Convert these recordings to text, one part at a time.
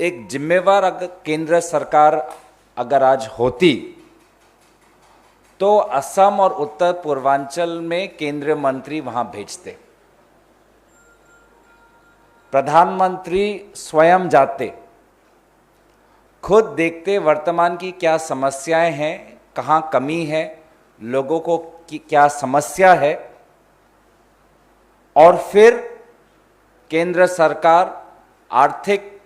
एक जिम्मेवार अगर केंद्र सरकार अगर आज होती तो असम और उत्तर पूर्वांचल में केंद्रीय मंत्री वहां भेजते, प्रधानमंत्री स्वयं जाते, खुद देखते वर्तमान की क्या समस्याएं हैं, कहां कमी है, लोगों को की क्या समस्या है, और फिर केंद्र सरकार आर्थिक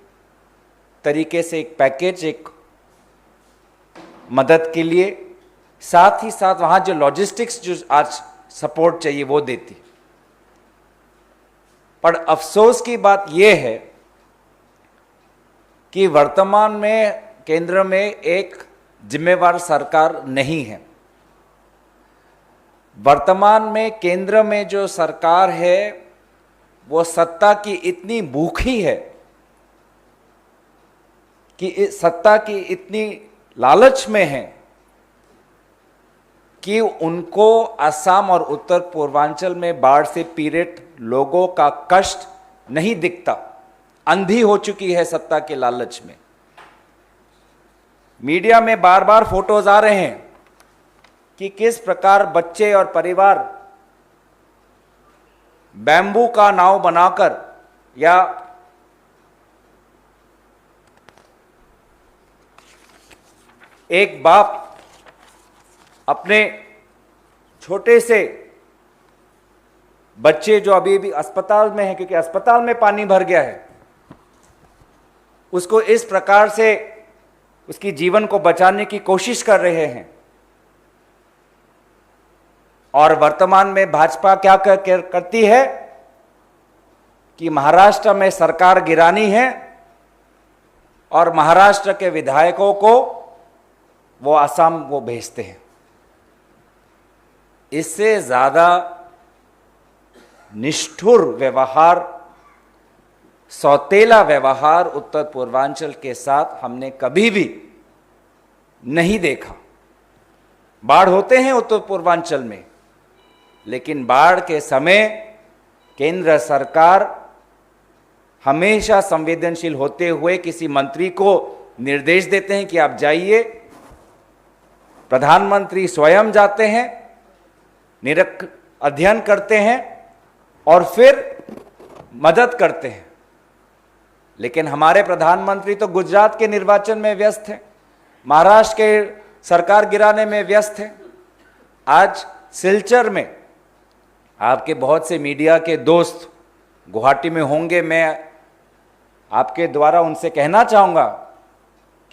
तरीके से एक पैकेज, एक मदद के लिए, साथ ही साथ वहां जो लॉजिस्टिक्स जो आज सपोर्ट चाहिए वो देती। पर अफसोस की बात यह है कि वर्तमान में केंद्र में एक जिम्मेवार सरकार नहीं है। वर्तमान में केंद्र में जो सरकार है वो सत्ता की इतनी भूखी है कि सत्ता की इतनी लालच में है कि उनको असम और उत्तर पूर्वांचल में बाढ़ से पीड़ित लोगों का कष्ट नहीं दिखता, अंधी हो चुकी है सत्ता के लालच में। मीडिया में बार बार फोटोज आ रहे हैं कि किस प्रकार बच्चे और परिवार बैम्बू का नाव बनाकर या एक बाप अपने छोटे से बच्चे जो अभी भी अस्पताल में है क्योंकि अस्पताल में पानी भर गया है, उसको इस प्रकार से उसकी जीवन को बचाने की कोशिश कर रहे हैं। और वर्तमान में भाजपा क्या करती है कि महाराष्ट्र में सरकार गिरानी है और महाराष्ट्र के विधायकों को वो असम वो भेजते हैं। इससे ज्यादा निष्ठुर व्यवहार, सौतेला व्यवहार उत्तर पूर्वांचल के साथ हमने कभी भी नहीं देखा। बाढ़ होते हैं उत्तर पूर्वांचल में, लेकिन बाढ़ के समय केंद्र सरकार हमेशा संवेदनशील होते हुए किसी मंत्री को निर्देश देते हैं कि आप जाइए, प्रधानमंत्री स्वयं जाते हैं, अध्ययन करते हैं और फिर मदद करते हैं। लेकिन हमारे प्रधानमंत्री तो गुजरात के निर्वाचन में व्यस्त हैं, महाराष्ट्र के सरकार गिराने में व्यस्त हैं। आज सिलचर में आपके बहुत से मीडिया के दोस्त गुवाहाटी में होंगे, मैं आपके द्वारा उनसे कहना चाहूँगा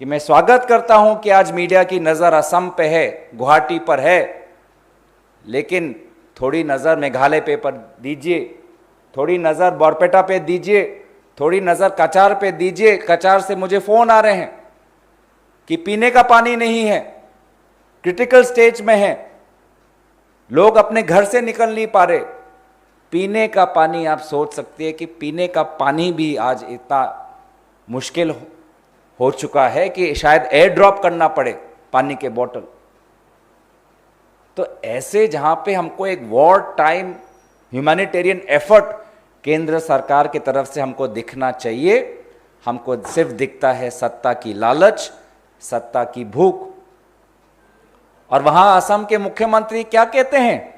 कि मैं स्वागत करता हूं कि आज मीडिया की नज़र असम पे है, गुवाहाटी पर है, लेकिन थोड़ी नज़र मेघालय पे पर दीजिए, थोड़ी नज़र बोरपेटा पे दीजिए, थोड़ी नज़र कचार पे दीजिए। कचार से मुझे फ़ोन आ रहे हैं कि पीने का पानी नहीं है, क्रिटिकल स्टेज में है, लोग अपने घर से निकल नहीं पा रहे। पीने का पानी, आप सोच सकते हैं कि पीने का पानी भी आज इतना मुश्किल हो चुका है कि शायद एयर ड्रॉप करना पड़े पानी के बोतल। तो ऐसे जहां पे हमको एक वॉर टाइम ह्यूमैनिटेरियन एफर्ट केंद्र सरकार की तरफ से हमको दिखना चाहिए, हमको सिर्फ दिखता है सत्ता की लालच, सत्ता की भूख। और वहां असम के मुख्यमंत्री क्या कहते हैं,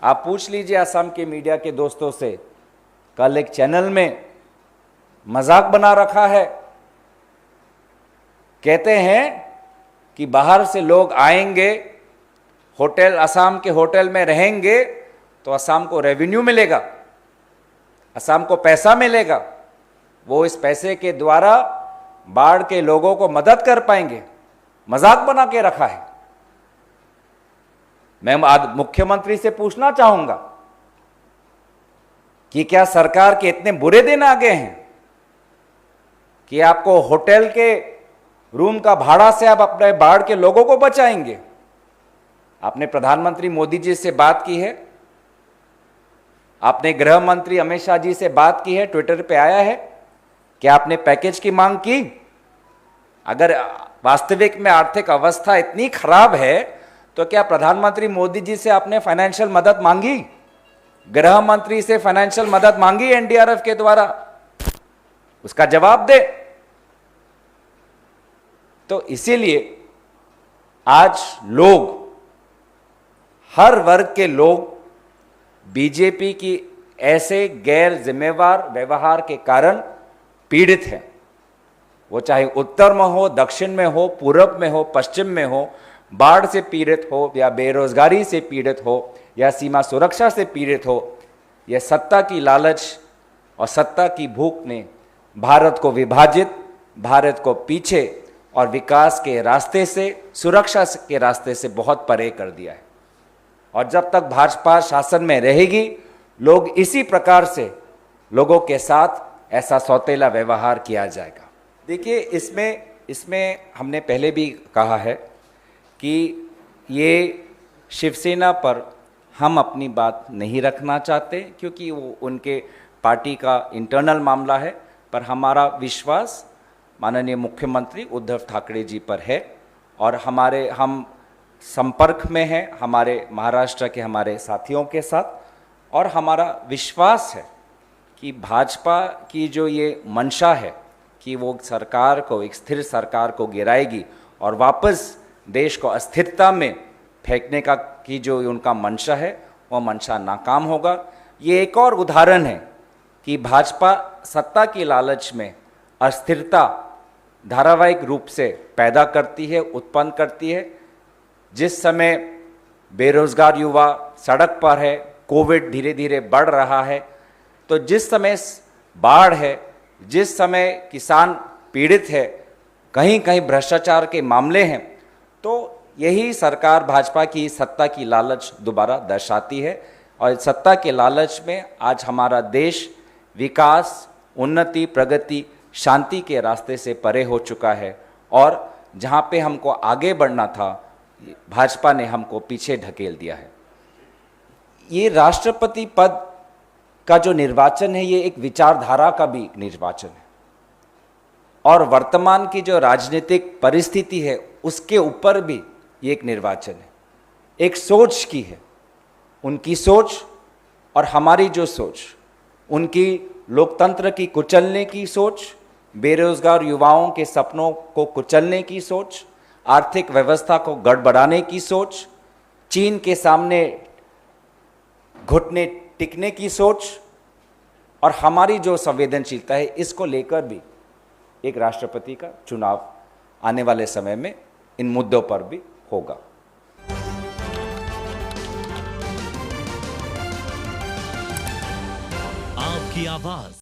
आप पूछ लीजिए असम के मीडिया के दोस्तों से। कल एक चैनल में मजाक बना रखा है, कहते हैं कि बाहर से लोग आएंगे, होटल असम के होटल में रहेंगे तो असम को रेवेन्यू मिलेगा, असम को पैसा मिलेगा, वो इस पैसे के द्वारा बाढ़ के लोगों को मदद कर पाएंगे। मजाक बना के रखा है। मैं मुख्यमंत्री से पूछना चाहूंगा कि क्या सरकार के इतने बुरे दिन आ गए हैं कि आपको होटल के रूम का भाड़ा से आप अपने बाढ़ के लोगों को बचाएंगे? आपने प्रधानमंत्री मोदी जी से बात की है, आपने गृह मंत्री अमित शाह जी से बात की है, ट्विटर पे आया है, क्या आपने पैकेज की मांग की? अगर वास्तविक में आर्थिक अवस्था इतनी खराब है तो क्या प्रधानमंत्री मोदी जी से आपने फाइनेंशियल मदद मांगी? गृह मंत्री से फाइनेंशियल मदद मांगी एनडीआरएफ के द्वारा? उसका जवाब दे। तो इसीलिए आज लोग, हर वर्ग के लोग बीजेपी की ऐसे गैर जिम्मेवार व्यवहार के कारण पीड़ित हैं। वो चाहे उत्तर में हो, दक्षिण में हो, पूर्व में हो, पश्चिम में हो, बाढ़ से पीड़ित हो या बेरोजगारी से पीड़ित हो या सीमा सुरक्षा से पीड़ित हो, यह सत्ता की लालच और सत्ता की भूख ने भारत को विभाजित, भारत को पीछे और विकास के रास्ते से, सुरक्षा के रास्ते से बहुत परे कर दिया है। और जब तक भाजपा शासन में रहेगी, लोग इसी प्रकार से लोगों के साथ ऐसा सौतेला व्यवहार किया जाएगा। देखिए, इसमें हमने पहले भी कहा है कि ये शिवसेना पर हम अपनी बात नहीं रखना चाहते, क्योंकि वो उनके पार्टी का इंटरनल मामला है। पर हमारा विश्वास माननीय मुख्यमंत्री उद्धव ठाकरे जी पर है और हम संपर्क में हैं हमारे महाराष्ट्र के हमारे साथियों के साथ, और हमारा विश्वास है कि भाजपा की जो ये मंशा है कि वो सरकार को, एक स्थिर सरकार को गिराएगी और वापस देश को अस्थिरता में फेंकने का की जो उनका मंशा है, वो मंशा नाकाम होगा। ये एक और उदाहरण है कि भाजपा सत्ता की लालच में अस्थिरता धारावाहिक रूप से पैदा करती है, उत्पन्न करती है। जिस समय बेरोजगार युवा सड़क पर है, कोविड धीरे धीरे बढ़ रहा है, तो जिस समय बाढ़ है, जिस समय किसान पीड़ित है, कहीं कहीं भ्रष्टाचार के मामले हैं, तो यही सरकार भाजपा की सत्ता की लालच दोबारा दर्शाती है। और सत्ता के लालच में आज हमारा देश विकास, उन्नति, प्रगति, शांति के रास्ते से परे हो चुका है, और जहाँ पे हमको आगे बढ़ना था, भाजपा ने हमको पीछे ढकेल दिया है। ये राष्ट्रपति पद का जो निर्वाचन है, ये एक विचारधारा का भी निर्वाचन है, और वर्तमान की जो राजनीतिक परिस्थिति है उसके ऊपर भी ये एक निर्वाचन है। एक सोच की है, उनकी सोच और हमारी जो सोच, उनकी लोकतंत्र की कुचलने की सोच, बेरोजगार युवाओं के सपनों को कुचलने की सोच, आर्थिक व्यवस्था को गड़बड़ाने की सोच, चीन के सामने घुटने टिकने की सोच, और हमारी जो संवेदनशीलता है, इसको लेकर भी एक राष्ट्रपति का चुनाव आने वाले समय में इन मुद्दों पर भी होगा। आपकी आवाज